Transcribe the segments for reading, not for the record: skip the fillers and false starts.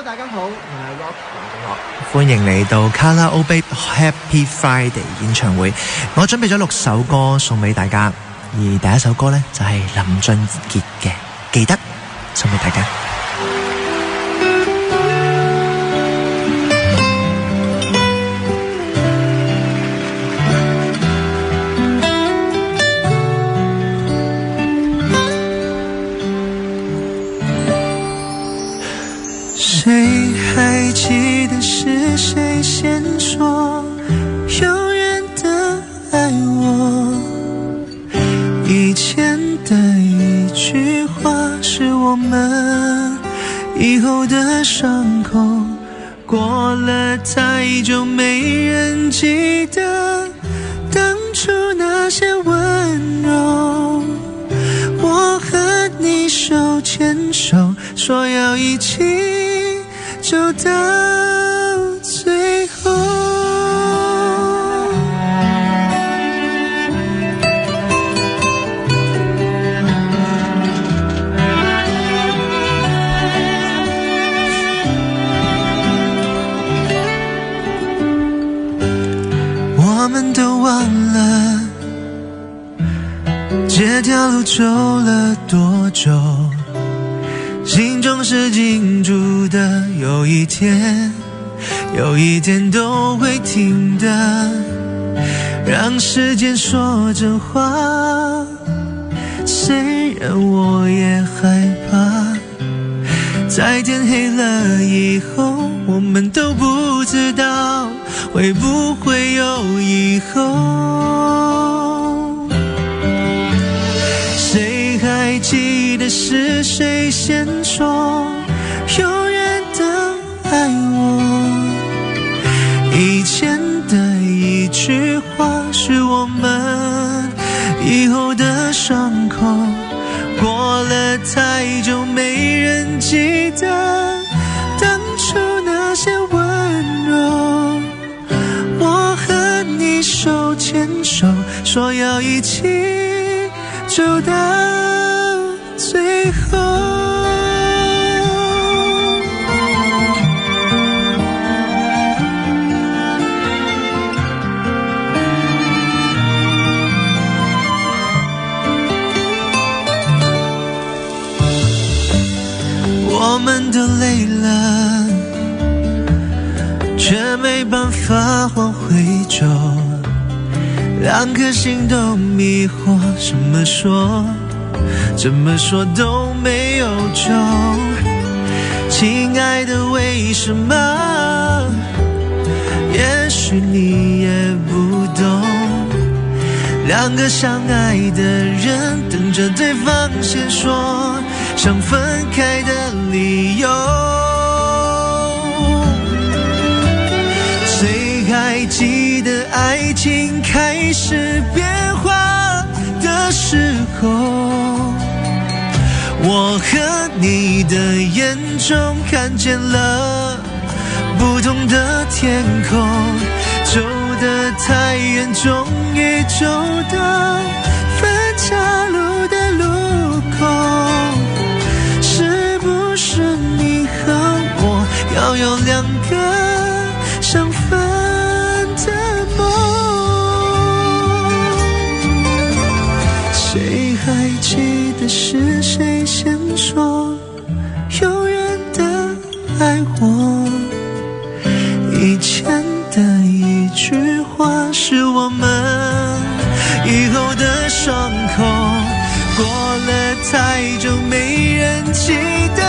Hello， 大家好，我係 Rock 黃敬樂，歡迎嚟到卡拉 OK Happy Friday 演唱會。我準備咗6首歌送俾大家，而第一首歌呢，就係林俊傑嘅《記得》，送俾大家。谁还记得是谁先说永远的爱我？以前的一句话是我们以后的伤口，过了太久没人记得当初那些温柔。我和你手牵手，说要一起走到最后。我们都忘了这条路走了多久，心中是清楚的，有一天都会停的。让时间说真话，虽然我也害怕，在天黑了以后，我们都不知道会不会有以后。谁还记得是谁先说永远的爱我？以前的一句话是我们以后的伤口，过了太久没人记得当初那些温柔。我和你手牵手，说要一起走到最后。我们都累了，却没办法往回走，两颗心都迷惑，怎么说都没有救。亲爱的，为什么？也许你也不懂，两个相爱的人等着对方先说想分开的理由。谁还记得爱情开始变化的时候？我和你的眼中看见了不同的天空，走得太远，终于走到分岔路的路口。是不是你和我要有两个相反的梦？谁还记得是谁先说永远的爱我？以前的一句话是我们以后的伤口，过了太久没人记得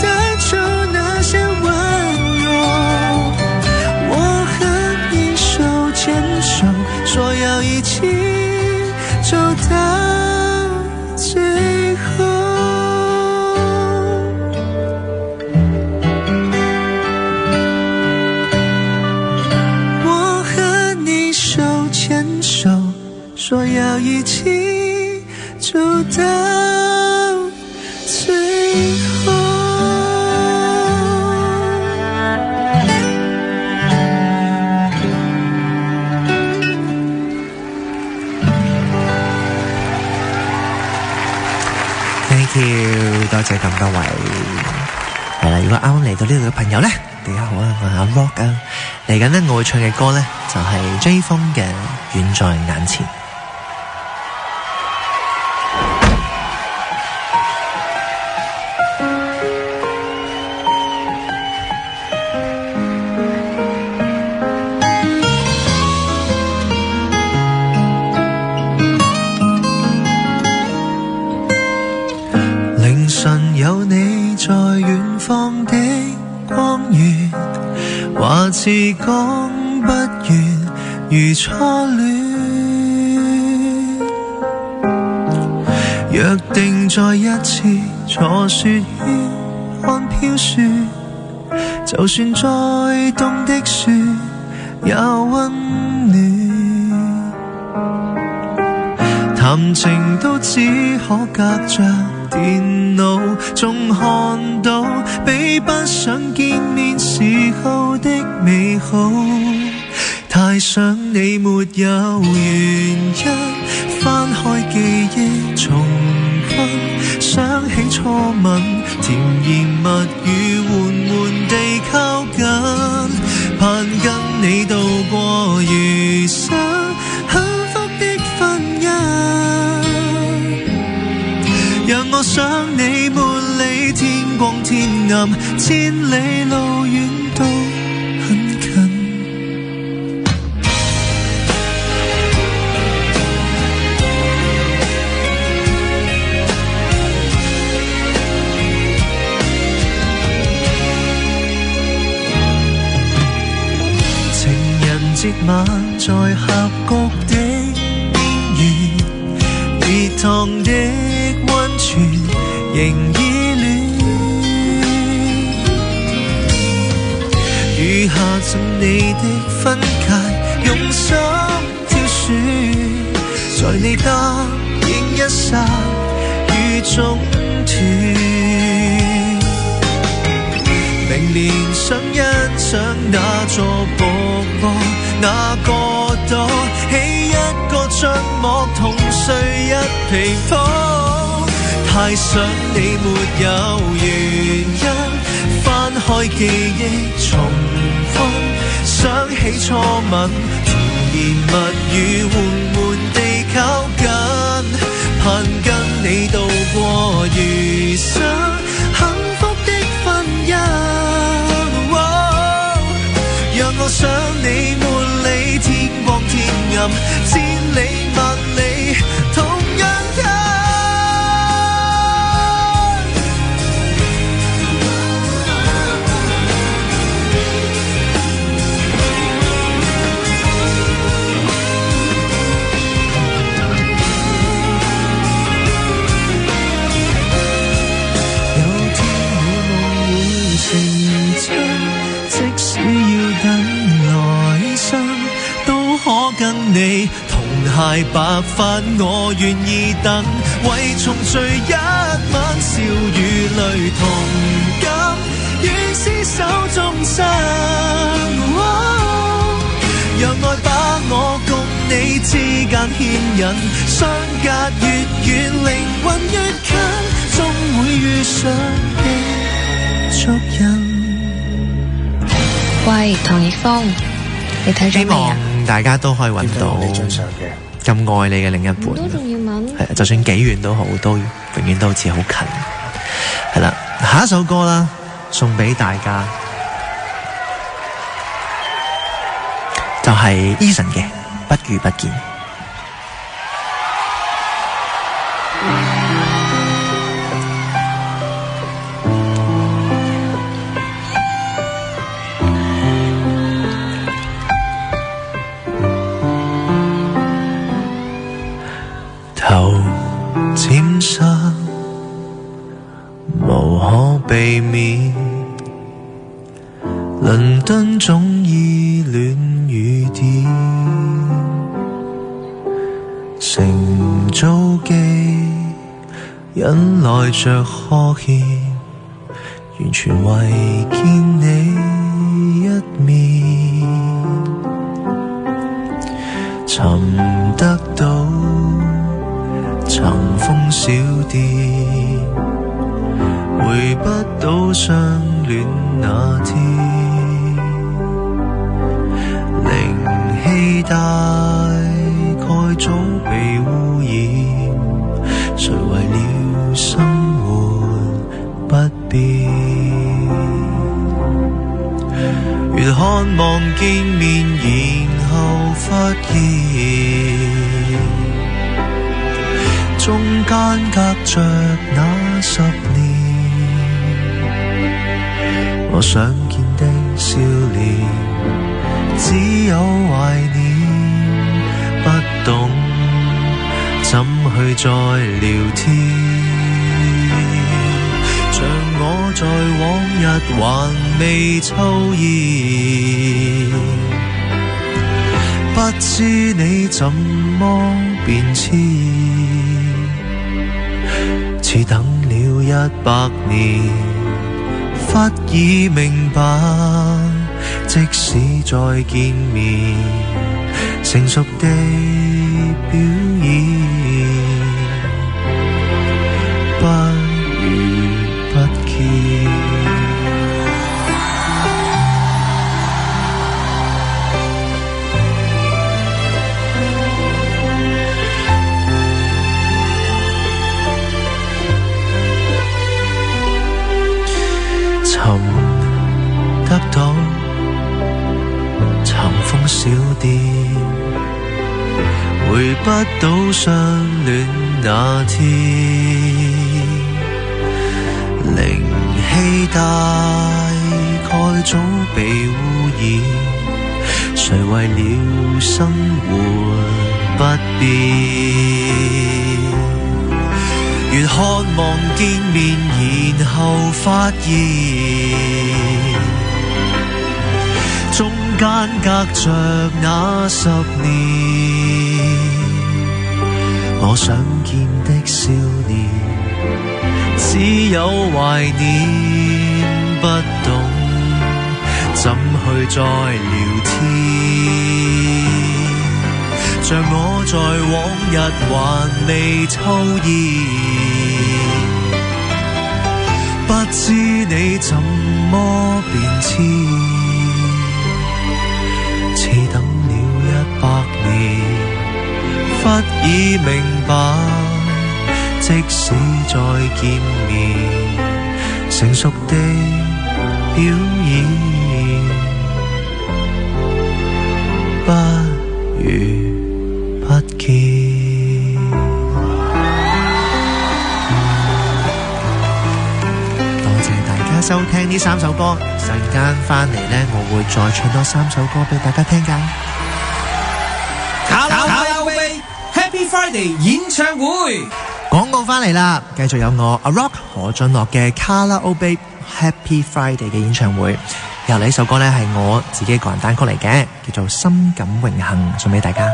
当初那些温柔。我和你手牵手，说要一起走到最后。我和你手牵手，说要一起走到最后。果啱啱嚟到呢度嘅朋友呢，大家好啊，我係阿 Rock 啊。嚟緊呢，我會唱嘅歌呢，就係 J 風嘅《遠在眼前》。凌晨有你在遠方的光源，話似講不完如初戀，約定再一次坐雪圈看飄雪，就算再凍的雪也溫暖，談情都只可隔着電腦，仲看到比不上見面時候的美好，太想你沒有原因，翻開記憶重溫，想起初吻，甜言蜜語緩緩地靠近，盼跟你度過餘生幸福的婚姻，讓我想你沒理天光天暗，千里路遠都很近。節晚在峽谷的邊緣，熱燙的溫泉仍依戀，餘下贈你的婚戒用心挑選，在你答應一剎雨中斷，明年想欣賞那座瀑布，那個島起一個帳幕同睡一被鋪，太想你沒有原因，翻開記憶重溫，想起初吻，甜言蜜語緩緩地靠近，盼跟你度過餘生幸福的婚姻，讓我想你沒理天光天暗，千里萬里同樣近。有天我夢會成真，即使要等來生，都可跟你同偕白髮，我願意等，為重聚一晚，笑與淚同感，願廝守終生。讓愛把我共你之間牽引，相隔越遠，靈魂越近，終會遇上的足印。喂，唐奕峰，你睇咗未啊？希望大家都可以揾到咁愛你嘅另一半。都仲要問？係，就算幾遠都好，都永遠都好似好近。係啦，下一首歌啦，送俾大家，就係 Eason 嘅《不如不見》。頭漸濕，無可避免，倫敦總依戀雨點，乘早機引來着呵欠，完全為見你一面，尋得到曾風小店，回不到相戀戀那天，靈氣大概早被污染，誰為了生活不變？越渴望見面，然後發現中間隔着那10年，我想見的笑臉只有懷念，不懂怎去再聊天。像我在往日還未抽煙，不知你怎麼變遷，似等了100年，忽已明白，即使再見面，成熟的表演，不如不見。尋得到尋風小店，回不到相戀那天，靈氣大概早被污染，誰為了生活不變？越渴望見面，然後發現中間隔着那10年，我想見的少年只有懷念，不懂怎去再聊天。像我在往日還未抽煙，不知你怎麼變遷，似等了100年，忽已明白，即使再見面，成熟的表演，不如不見。多謝大家收聽呢3首歌，陣間翻嚟呢，我會再唱多3首歌俾大家聽㗎。卡拉 OK Happy Friday 演唱會廣告翻嚟啦，繼續有我阿 Rock 何俊樂嘅卡拉 OK Happy Friday 嘅演唱會。由呢首歌呢係我自己個人單曲嚟嘅，叫做《深感榮幸》，送俾大家。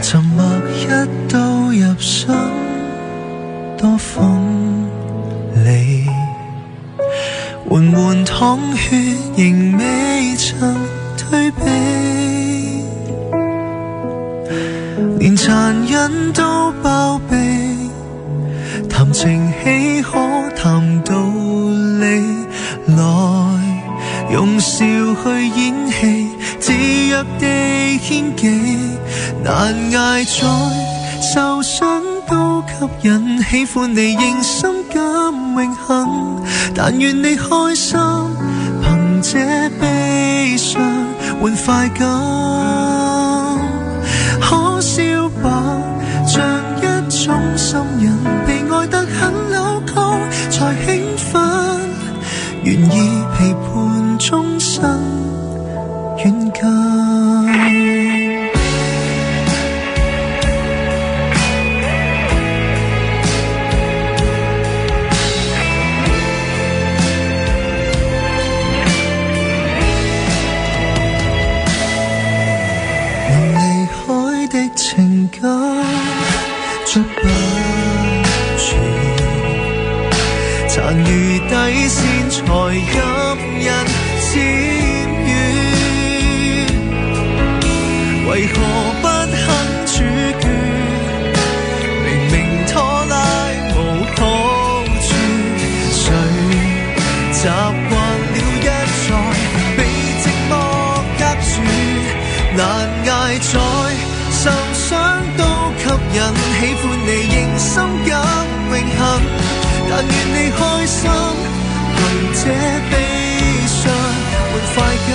沉默一刀入心，多鋒利，緩緩淌血，仍未曾退避，連殘忍都包庇，談情戲可談道理，來用笑去演戲，自若地獻技，難捱在受傷都吸引，喜歡你仍深感榮幸，但願你開心，憑這悲傷換快感，可笑吧，像一種心癮，被愛得很扭曲才興奮，願意陪伴終身遠近。情感捉不住，殘餘底線才吸引，漸遠，為何不肯處決？明明拖拉無好處，誰習慣了一再被寂寞夾住，難捱在受傷都吸引，喜歡你仍心感榮幸，但願你開心，憑這悲傷換快感。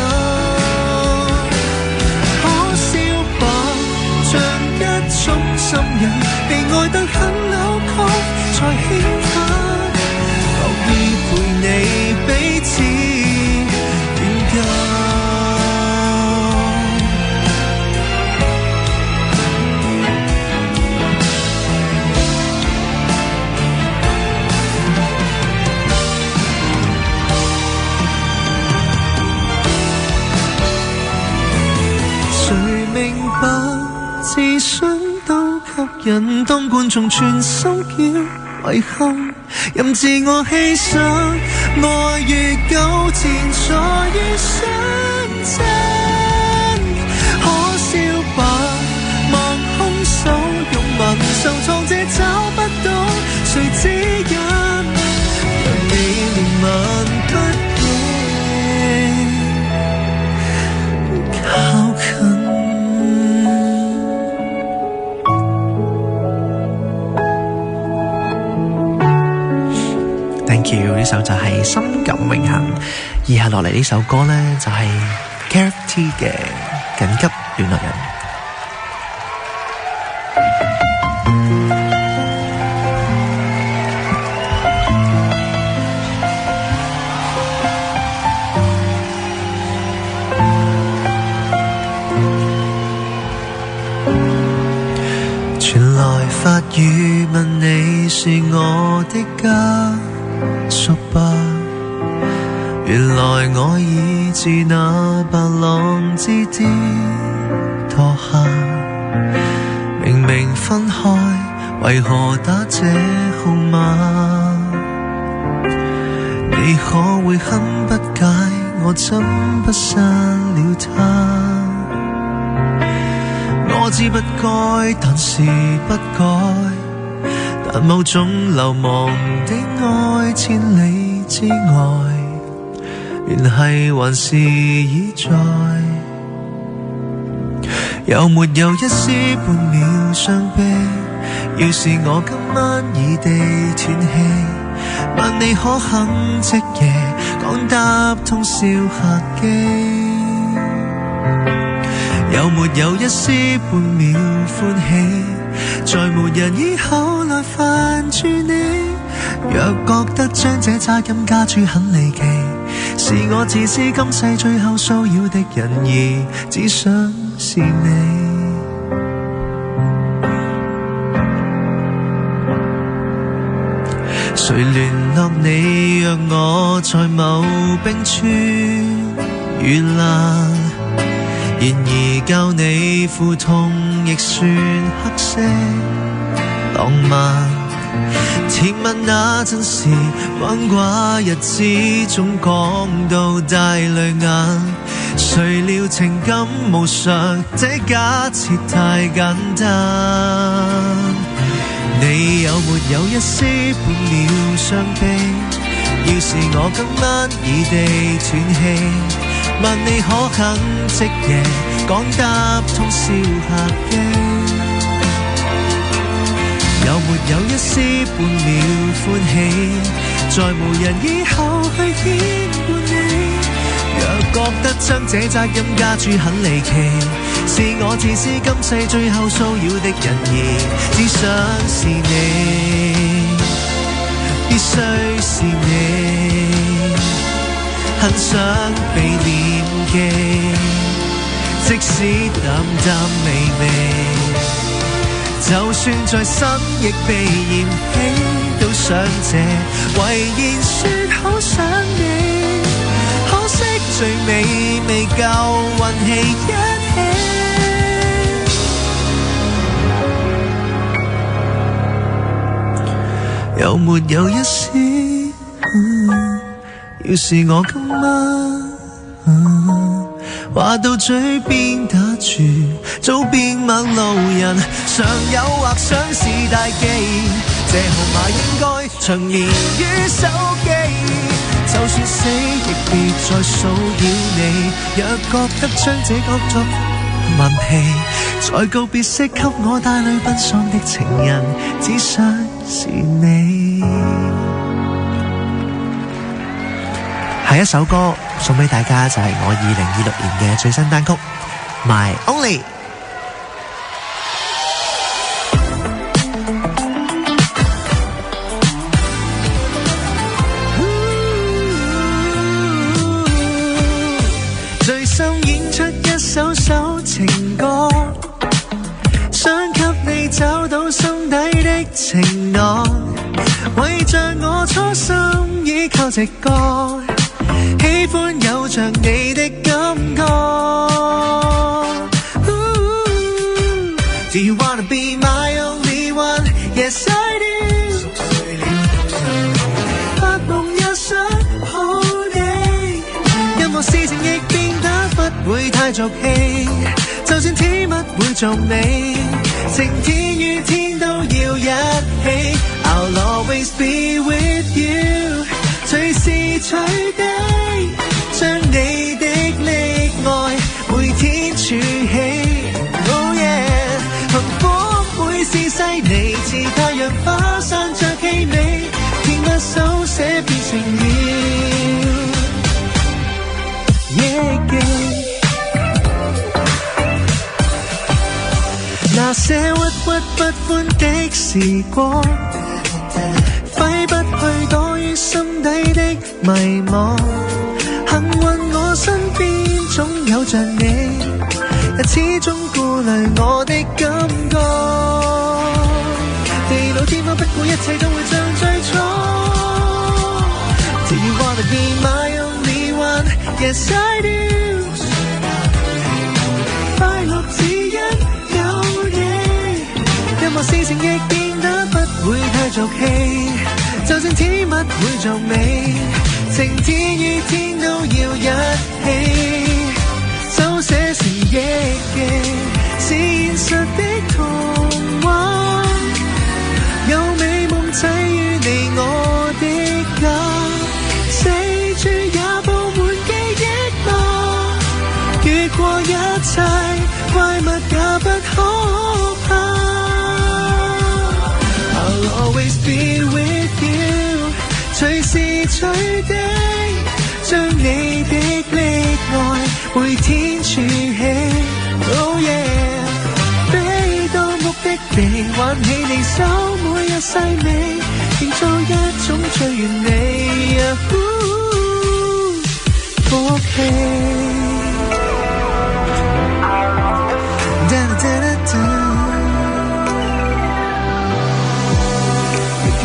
可笑吧，像一種心癮，被愛得很扭曲才興奮，樂意陪你彼此遠近。明白自信都吸引，當觀眾全心叫遺憾，任自我犧牲，愛越糾纏才越相真。可笑吧，望兇手用吻，受創者找不到誰指引，讓你憐憫不應靠近。呢首就係心感榮幸，以下落嚟呢首歌呢，就係 KFT 嘅緊急聯絡人。傳來法語問你是我的家屬吧，原來我已自那白浪之巔墮下，明明分開，為何打這號碼？你可會很不解，我怎不刪了他？我知不該，但是不該，但某種流亡的愛，千里之外，聯繫還是已在。有沒有一絲半秒傷悲？要是我今晚異地斷氣，問你可肯即夜趕搭通宵客機？有沒有一絲半秒歡喜？在沒人以後來煩住你，若覺得將這責任加諸很離奇，是我自私今世最後騷擾的人，而只想是你。誰聯絡你，讓我在某冰川遇難？然而教你苦痛亦算黑色浪漫，甜蜜那陣時關掛日子總講到大淚眼，誰料情感無常，這假設太簡單。你有沒有一絲半秒傷悲？要是我今晚異地斷氣，問你可肯即夜趕搭通宵客機？有沒有一絲半秒歡喜？在無人以後去牽顧你，若覺得將這責任加諸很離奇，是我自私今世最後騷擾的人，而只想是你，必須是你，很想被念記，即使淡淡微微，就算在生亦被嫌棄，都想這遺言說好想你，可惜最尾未夠運氣一起。有沒有一絲？要是我今晚話到嘴邊打住，早變陌路人，常誘惑想是大忌，這號碼應該長眠於手機，就算死亦別再騷擾你，若覺得將這角作文戲，在告別式給我帶淚奔喪的情人，只想是你。下一首歌送俾大家就係我2026年嘅最新單曲 My Only。 最心演出一首首情歌，想給你找到心底的情愛，為着我初心依靠直覺，喜歡有着你的感覺。Do you wanna be my only one? Yes I do。 發夢也想抱你，任何事情亦變得不會太俗氣，就算甜蜜會做美，晴天雨天都要一起。I'll always be with you， 隨時隨地將你的溺愛每天儲起。Oh yeah， 幸福會是細膩，似太陽花散着氣味，甜蜜手寫變成了憶記。那些鬱鬱不歡的時光，揮不去躲於心底的迷惘，幸運我身邊總有着你，始終顧慮我的感覺。地老天荒不顧一切都會像最初。Do you wanna be my only one? Yes I do。 快樂只因有你，任何事情亦變得不會太俗氣，就算甜蜜會做美，晴天雨天都要一起。手寫成憶記，是現實的童話，有美夢際遇你我的家，四處也佈滿記憶吧，越過一切怪物也不可怕。I'll always be with you， 隨時隨地將你的溺愛每天儲起。Oh yeah， 飛到目的地，挽起你手，每日細味，營造一種最完美福氣。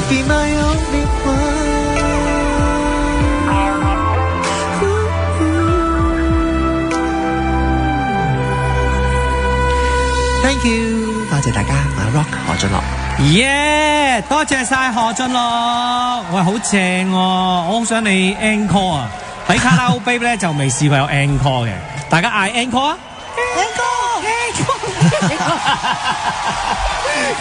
Be my only one。 Thank you， 多謝大家，我係 Rock 何俊樂。耶！多謝晒何俊樂，喂，好正喎！我好想你 encore 啊！喺卡拉 OK 咧就未試過有 encore 嘅，大家嗌 encore 啊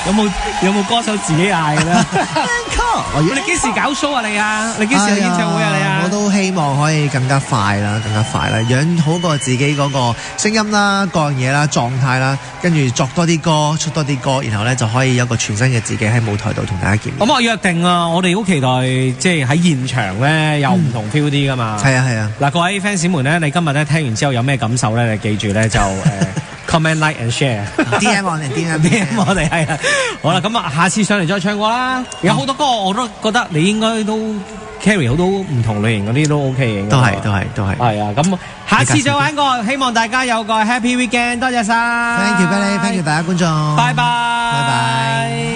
！encore， 有冇歌手自己嗌嘅咧 Encore， 你幾時搞 show 啊你啊？你幾時有演唱會啊你啊？我都希望可以更加快啦，養好過自己嗰個聲音啦、各樣嘢啦、狀態啦，跟住作多啲歌、出多啲歌，然後咧就可以有個全新嘅自己喺舞台度同大家見面。咁我約定啊，我哋好期待即係喺現場咧有唔同 feel 啲噶嘛。係啊。嗱，各位 fans 們咧，你今日咧聽完之後有咩感受咧？你記住咧就comment like and share。DM 我哋係啊。好啦，咁啊，下次上嚟再唱歌啦。有好多歌我都覺得你應該都 carry 好多唔同類型嗰啲都 OK 嘅。都係。係啊，咁下次再玩過，希望大家有個 happy weekend。多謝晒。Thank you， 大家觀眾。拜拜。